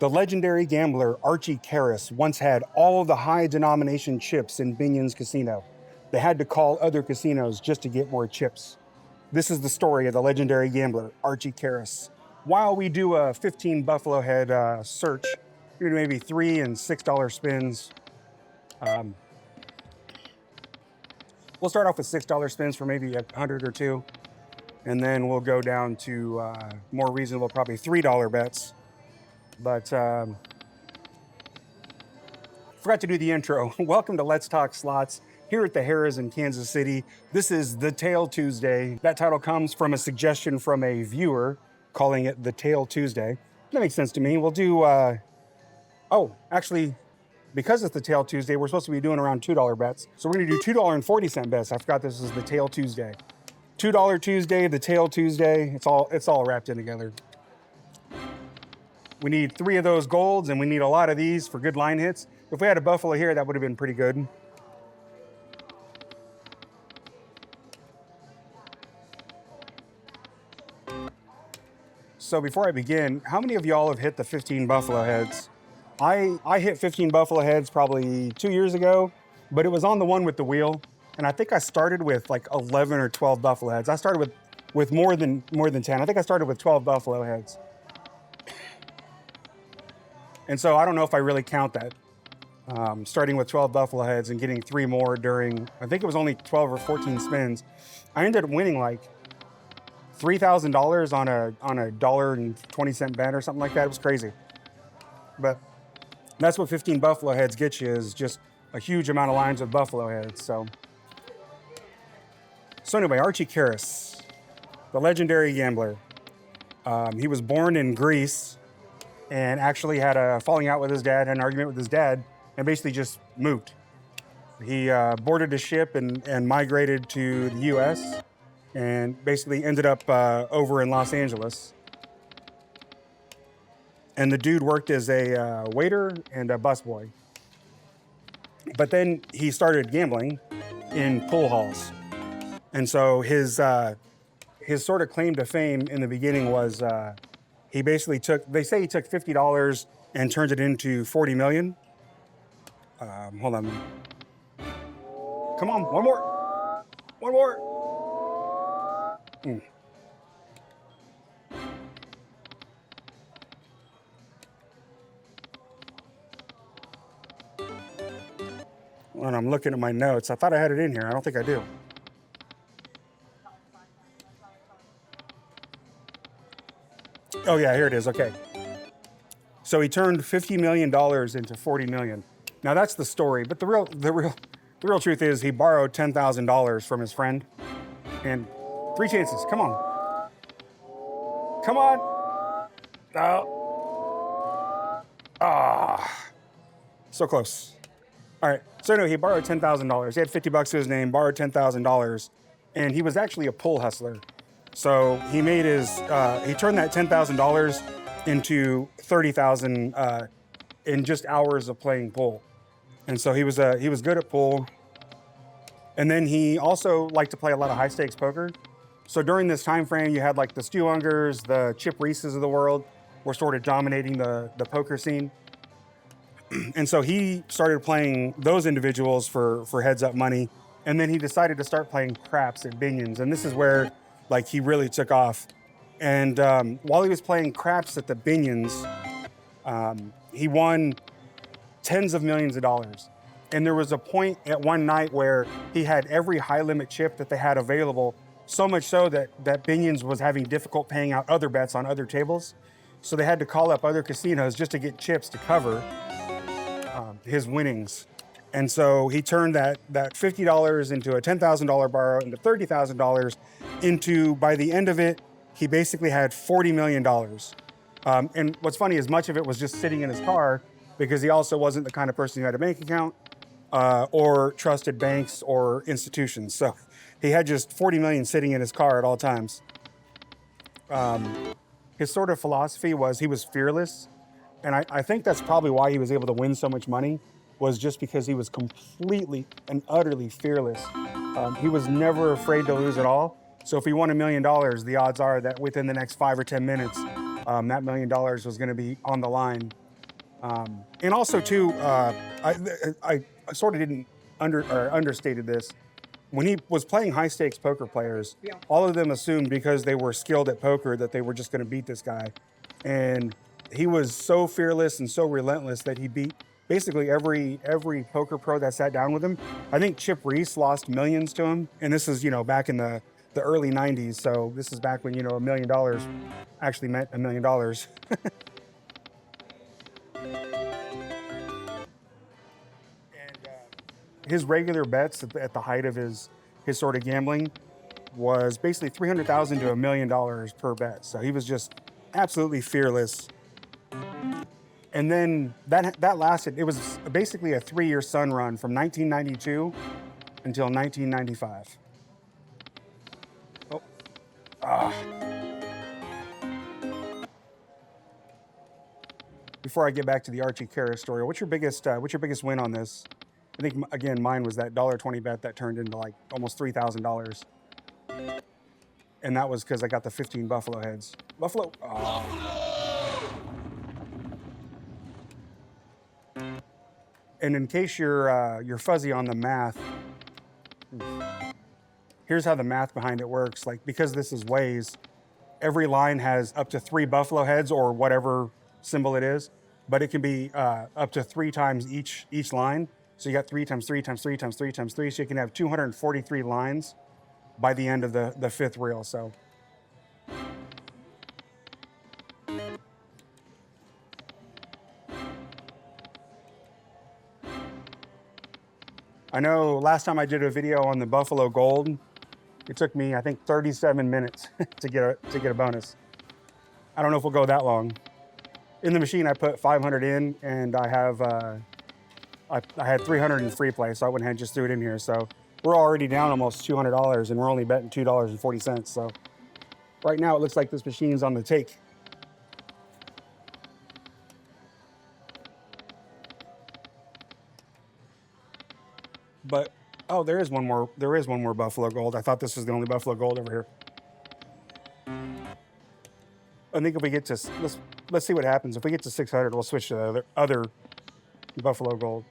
The legendary gambler Archie Karas once had all of the high denomination chips in Binion's casino. They had to call other casinos just to get more chips. This is the story of the legendary gambler Archie Karas. While we do a 15 Buffalo Head search, you're gonna maybe $3 and $6 spins. We'll start off with $6 spins for maybe 100 or two, and then we'll go down to more reasonable, probably $3 bets. But forgot to do the intro. Welcome to Let's Talk Slots here at the Harrah's in Kansas City. This is The Tail Tuesday. That title comes from a suggestion from a viewer calling it The Tail Tuesday. That makes sense to me. We'll do, actually, because it's The Tail Tuesday, we're supposed to be doing around $2 bets. So we're gonna do $2.40 bets. I forgot this is The Tail Tuesday. $2 Tuesday, The Tail Tuesday. It's all wrapped in together. We need 3 of those golds, and we need a lot of these for good line hits. If we had a Buffalo here, that would have been pretty good. So before I begin, how many of y'all have hit the 15 Buffalo Heads? I hit 15 Buffalo Heads probably 2 years ago, but it was on the one with the wheel. And I think I started with like 11 or 12 Buffalo Heads. I started with more than 10. I think I started with 12 Buffalo Heads. And so I don't know if I really count that. Starting with 12 Buffalo Heads and getting 3 more during, I think it was only 12 or 14 spins. I ended up winning like $3,000 on a $1.20 bet or something like that. It was crazy. But that's what 15 Buffalo Heads get you, is just a huge amount of lines with Buffalo Heads. So anyway, Archie Karas, the legendary gambler. He was born in Greece and actually had a falling out with his dad, had an argument with his dad, and basically just moved. He boarded a ship and migrated to the US and basically ended up over in Los Angeles. And the dude worked as a waiter and a busboy. But then he started gambling in pool halls. And so his sort of claim to fame in the beginning was he basically they say he took $50 and turned it into 40 million. Hold on. Come on, one more. One more. When I'm looking at my notes, I thought I had it in here. I don't think I do. Oh yeah, here it is, okay. So he turned $50 million into 40 million. Now that's the story, but the real truth is he borrowed $10,000 from his friend, and 3 chances, come on. Come on. So close. All right, so anyway, he borrowed $10,000. He had 50 bucks to his name, borrowed $10,000, and he was actually a pool hustler. So he made he turned that $10,000 into $30,000 in just hours of playing pool. And so he was good at pool. And then he also liked to play a lot of high stakes poker. So during this time frame, you had like the Stu Ungers, the Chip Reeses of the world were sort of dominating the poker scene. And so he started playing those individuals for heads up money. And then he decided to start playing craps at Binion's. And this is where like he really took off. And while he was playing craps at the Binion's, he won tens of millions of dollars. And there was a point at one night where he had every high limit chip that they had available, so much so that Binion's was having difficult paying out other bets on other tables. So they had to call up other casinos just to get chips to cover his winnings. And so he turned that $50 into a $10,000 borrow, into $30,000, into, by the end of it, he basically had $40 million. And what's funny is much of it was just sitting in his car, because he also wasn't the kind of person who had a bank account or trusted banks or institutions. So he had just 40 million sitting in his car at all times. His sort of philosophy was he was fearless. And I think that's probably why he was able to win so much money, was just because he was completely and utterly fearless. He was never afraid to lose at all. So if he won $1 million, the odds are that within the next 5 or 10 minutes, that $1 million was going to be on the line. And also too, I sort of didn't understated this. When he was playing high stakes poker players, all of them assumed because they were skilled at poker that they were just going to beat this guy. And he was so fearless and so relentless that he beat basically every poker pro that sat down with him. I think Chip Reese lost millions to him. And this is, back in the early 90s. So this is back when, $1 million actually meant $1 million. His regular bets at the height of his sort of gambling was basically $300,000 to $1 million per bet. So he was just absolutely fearless. And then that lasted. It was basically a 3-year sun run from 1992 until 1995. Before I get back to the Archie Karas story, what's your biggest win on this? I think, again, mine was that $1.20 bet that turned into like almost $3,000. And that was because I got the 15 Buffalo heads. Buffalo. Oh. And in case you're fuzzy on the math, here's how the math behind it works. Like, because this is ways, every line has up to 3 Buffalo heads or whatever symbol it is, but it can be up to 3 times each line. So you got 3 times 3 times 3 times 3 times 3. So you can have 243 lines by the end of the 5th reel. So I know last time I did a video on the Buffalo Gold, it took me, I think, 37 minutes to get a bonus. I don't know if we'll go that long. In the machine, I put 500 in, and I have I had 300 in free play, so I went ahead and just threw it in here. So we're already down almost $200, and we're only betting $2.40. So right now, it looks like this machine's on the take. But there is one more. There is one more Buffalo Gold. I thought this was the only Buffalo Gold over here. I think if we get to let's see what happens. If we get to 600, we'll switch to the other Buffalo Gold.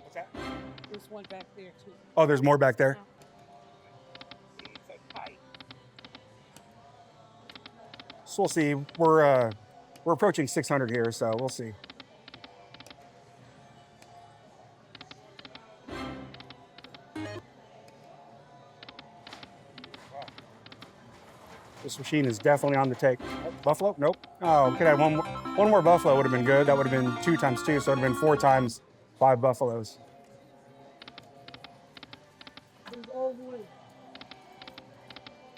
What's that? There's one back there too. Oh, there's more back there. So we'll see. We're approaching 600 here, so we'll see. This machine is definitely on the take. Oh, Buffalo? Nope. Oh, could I have one more Buffalo would have been good. That would have been 2 times 2, so it would have been 4 times 5 Buffaloes.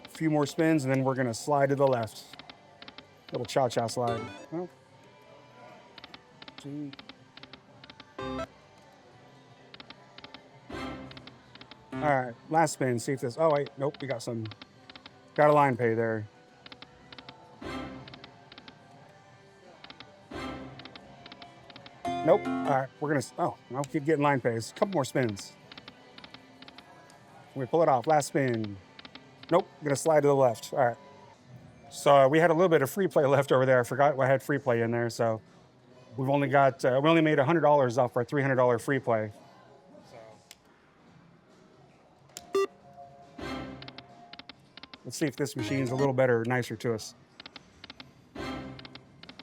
A few more spins, and then we're going to slide to the left. Little cha-cha slide. Well, 2. All right, last spin. See if this. Oh wait, nope. We got a line pay there. Nope. All right, we're gonna. Oh, I'll keep getting line pays. A couple more spins. We pull it off. Last spin. Nope. Gonna slide to the left. All right. So we had a little bit of free play left over there. I forgot I had free play in there. So we've only got. We only made $100 off our $300 free play. Let's see if this machine's a little better, nicer to us.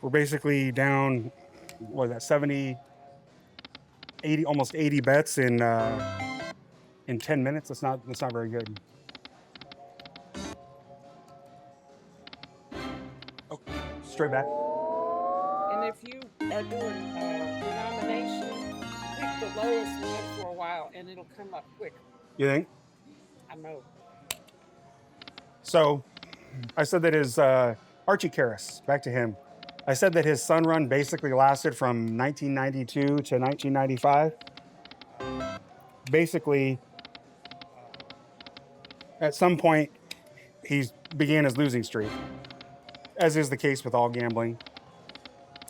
We're basically down, what is that, 70, 80, almost 80 bets in 10 minutes. That's not very good. Oh, straight back. And if you are doing denomination, pick the lowest one for a while, and it'll come up quicker. You think? I know. So I said that his Archie Karas, back to him. I said that his sun run basically lasted from 1992 to 1995. Basically, at some point, he began his losing streak, as is the case with all gambling.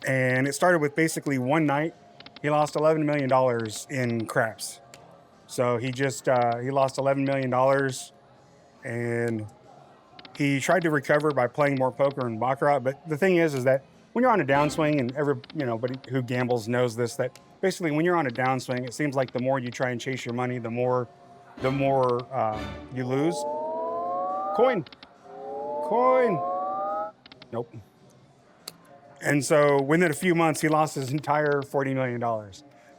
And it started with basically one night. He lost $11 million in craps. So he lost $11 million, and He tried to recover by playing more poker and baccarat, but the thing is that when you're on a downswing, and everybody who gambles knows this, that basically when you're on a downswing, it seems like the more you try and chase your money, the more you lose. Coin. Nope. And so within a few months, he lost his entire $40 million.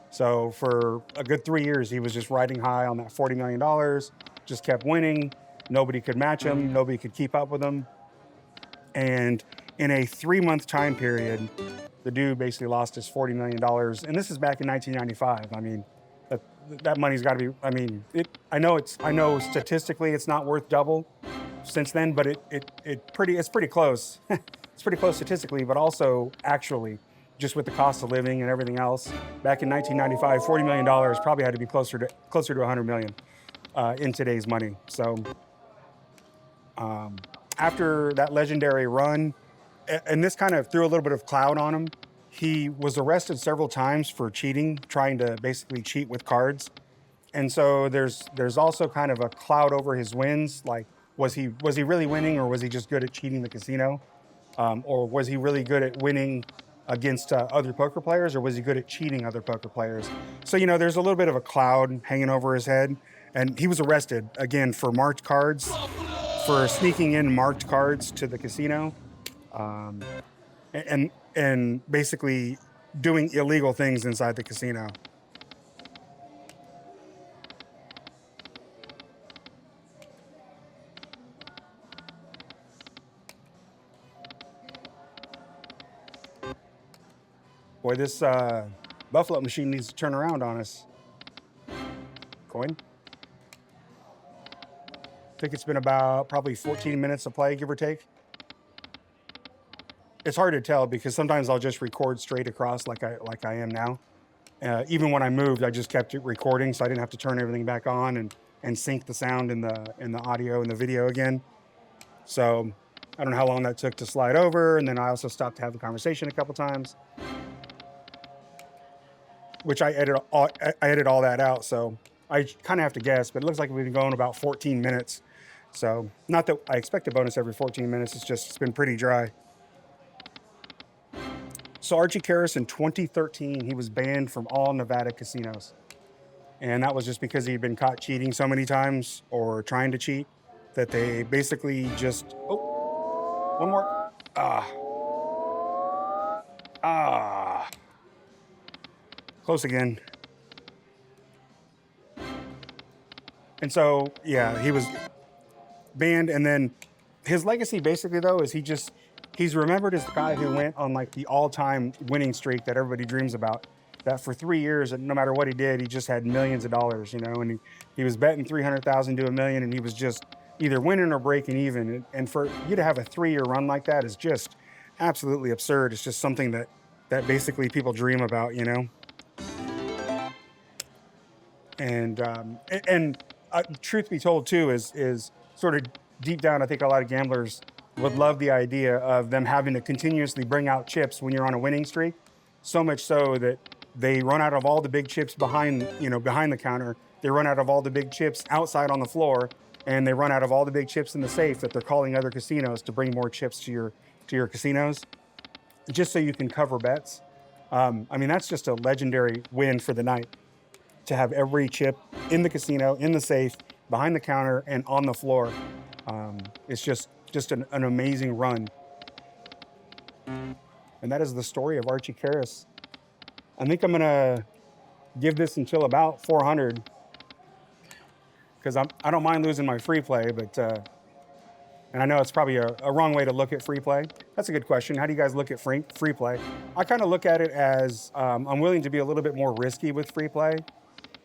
So for a good 3 years, he was just riding high on that $40 million, just kept winning. Nobody could match him. Nobody could keep up with him. And in a 3-month time period, the dude basically lost his $40 million. And this is back in 1995. I mean, that money's got to be, I mean, I know statistically it's not worth double since then, but it's pretty close. It's pretty close statistically, but also actually, just with the cost of living and everything else. Back in 1995, $40 million probably had to be closer to $100 million in today's money. So after that legendary run, and this kind of threw a little bit of cloud on him, he was arrested several times for cheating, trying to basically cheat with cards. And so there's also kind of a cloud over his wins. Like, was he really winning, or was he just good at cheating the casino? Or was he really good at winning against other poker players, or was he good at cheating other poker players? So, there's a little bit of a cloud hanging over his head. And he was arrested, again, for marked cards, for sneaking in marked cards to the casino, and basically doing illegal things inside the casino. Boy, this Buffalo machine needs to turn around on us. Coin. I think it's been about probably 14 minutes of play, give or take. It's hard to tell because sometimes I'll just record straight across like I am now. Even when I moved, I just kept it recording, so I didn't have to turn everything back on and sync the sound and the audio and the video again. So I don't know how long that took to slide over, and then I also stopped to have the conversation a couple times, which I edit all that out. So I kind of have to guess, but it looks like we've been going about 14 minutes. So not that I expect a bonus every 14 minutes. It's been pretty dry. So Archie Karas in 2013, he was banned from all Nevada casinos. And that was just because he'd been caught cheating so many times or trying to cheat that they basically just, one more. Close again. And so, yeah, he was banned. And then his legacy basically, though, is he's remembered as the guy who went on like the all-time winning streak that everybody dreams about. That for 3 years, no matter what he did, he just had millions of dollars, and he was betting 300,000 to $1 million, and he was just either winning or breaking even. And for you to have a 3-year run like that is just absolutely absurd. It's just something that basically people dream about, And truth be told, too, is sort of deep down, I think a lot of gamblers would love the idea of them having to continuously bring out chips when you're on a winning streak, so much so that they run out of all the big chips behind the counter. They run out of all the big chips outside on the floor, and they run out of all the big chips in the safe that they're calling other casinos to bring more chips to your casinos, just so you can cover bets. I mean, that's just a legendary win for the night, to have every chip in the casino, in the safe, behind the counter, and on the floor. It's just an amazing run. And that is the story of Archie Karas. I think I'm gonna give this until about 400, because I don't mind losing my free play, but and I know it's probably a wrong way to look at free play. That's a good question. How do you guys look at free play? I kind of look at it as I'm willing to be a little bit more risky with free play.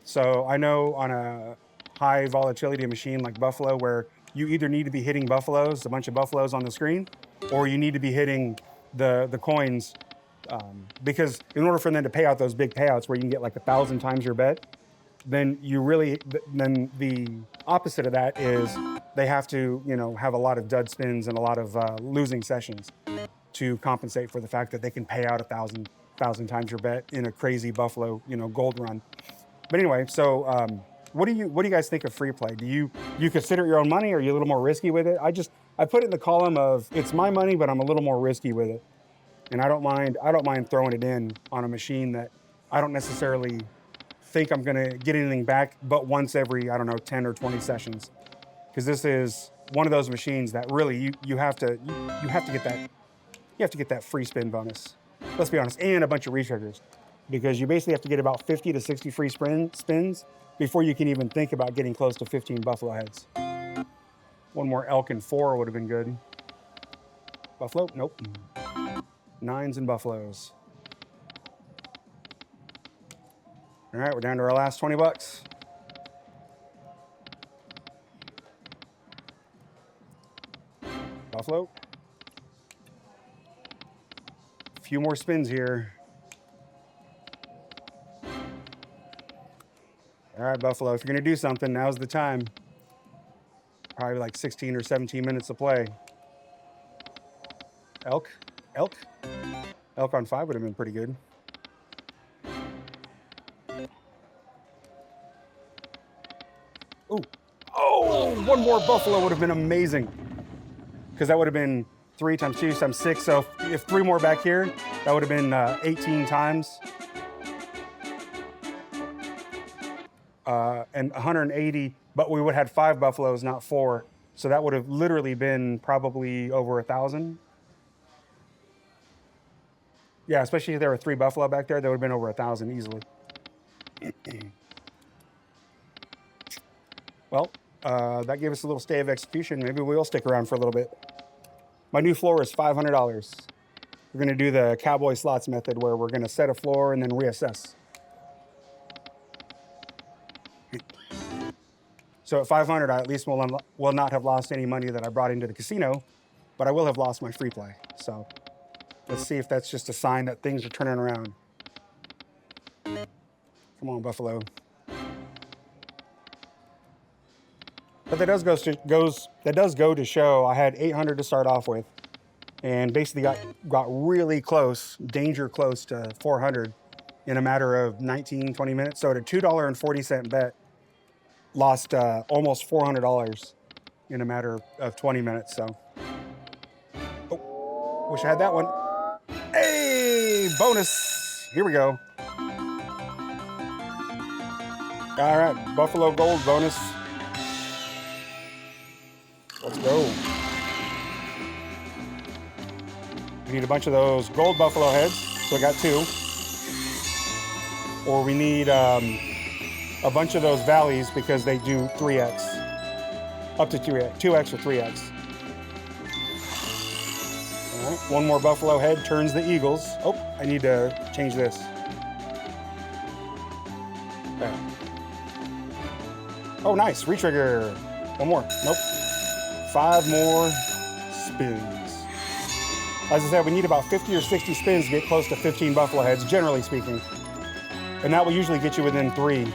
So I know on a high volatility machine like Buffalo, where you either need to be hitting buffaloes, a bunch of buffaloes on the screen, or you need to be hitting the coins, because in order for them to pay out those big payouts where you can get like 1,000 times your bet, then the opposite of that is they have to have a lot of dud spins and a lot of losing sessions to compensate for the fact that they can pay out 1,000 times your bet in a crazy Buffalo gold run. But anyway, so what do you guys think of free play? Do you consider it your own money, or are you a little more risky with it? I put it in the column of it's my money, but I'm a little more risky with it. And I don't mind throwing it in on a machine that I don't necessarily think I'm gonna get anything back, but once every, I don't know, 10 or 20 sessions. Because this is one of those machines that really you have to get that free spin bonus. Let's be honest, and a bunch of retriggers. Because you basically have to get about 50 to 60 free spins before you can even think about getting close to 15 buffalo heads. One more elk and 4 would have been good. Buffalo? Nope. 9s and buffaloes. All right, we're down to our last 20 bucks. Buffalo. A few more spins here. All right, Buffalo, if you're gonna do something, now's the time. Probably like 16 or 17 minutes to play. Elk. Elk on 5 would have been pretty good. Ooh. Oh, one more buffalo would have been amazing. Because that would have been 3 times 2 times 6. So if 3 more back here, that would have been 18 times. And 180, but we would have had 5 buffaloes, not 4. So that would have literally been probably over 1,000. Yeah, especially if there were 3 buffalo back there, that would have been over 1,000 easily. Well, that gave us a little stay of execution. Maybe we'll stick around for a little bit. My new floor is $500. We're gonna do the cowboy slots method where we're gonna set a floor and then reassess. So at 500, I at least will not have lost any money that I brought into the casino, but I will have lost my free play. So let's see if that's just a sign that things are turning around. Come on, Buffalo. But that does go to show I had 800 to start off with, and basically got really close, danger close to 400 in a matter of 19, 20 minutes. So at a $2.40 bet, lost almost $400 in a matter of 20 minutes. So, oh, wish I had that one. Hey, bonus. Here we go. All right, Buffalo Gold bonus. Let's go. We need a bunch of those gold buffalo heads. So I got 2. Or we need a bunch of those valleys because they do 3x. Up to 3x, 2x or 3x. All right, one more buffalo head turns the eagles. Oh, I need to change this. Okay. Oh, nice, retrigger. One more, nope. 5 more spins. As I said, we need about 50 or 60 spins to get close to 15 buffalo heads, generally speaking. And that will usually get you within 3.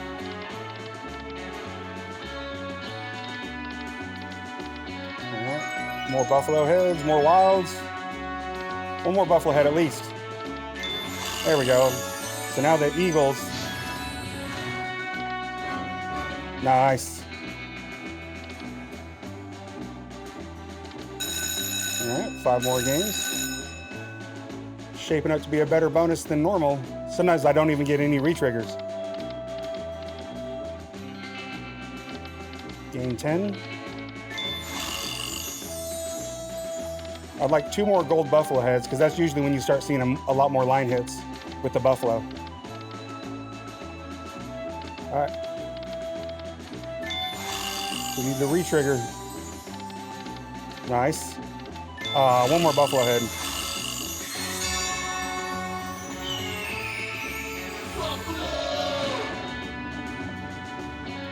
More buffalo heads, more wilds. One more buffalo head at least. There we go. So now the eagles. Nice. All right, 5 more games. Shaping up to be a better bonus than normal. Sometimes I don't even get any retriggers. Game 10. I'd like 2 more gold buffalo heads because that's usually when you start seeing a lot more line hits with the buffalo. All right. We need the retrigger. Nice. One more buffalo head.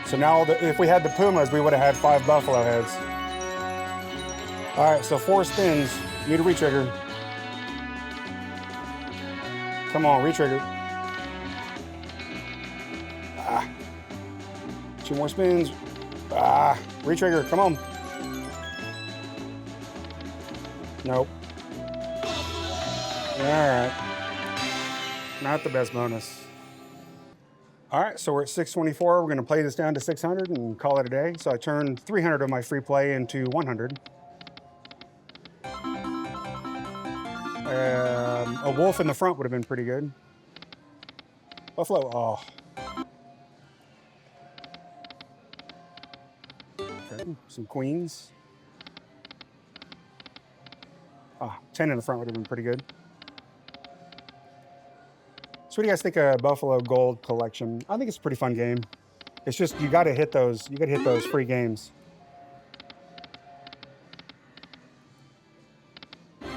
So now if we had the pumas, we would have had 5 buffalo heads. All right, so 4 spins. Need a retrigger. Come on, retrigger. 2 more spins. Retrigger, come on. Nope. All right. Not the best bonus. All right, so we're at 624. We're gonna play this down to 600 and call it a day. So I turned 300 of my free play into 100. A wolf in the front would have been pretty good. Buffalo, oh. Okay, some queens. 10 in the front would have been pretty good. So what do you guys think of Buffalo Gold Collection? I think it's a pretty fun game. It's just, you gotta hit those free games. A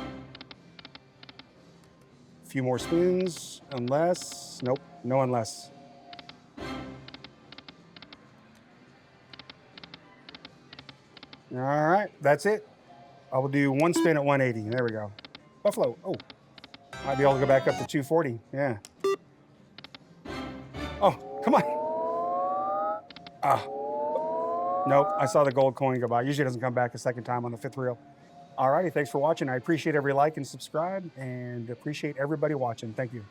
few more spins, unless, nope, no unless. All right, that's it. I will do one spin at 180. There we go. Buffalo, oh, might be able to go back up to 240, yeah. Oh, come on. Nope, I saw the gold coin go by. Usually it doesn't come back a second time on the fifth reel. All righty, thanks for watching. I appreciate every like and subscribe and appreciate everybody watching. Thank you.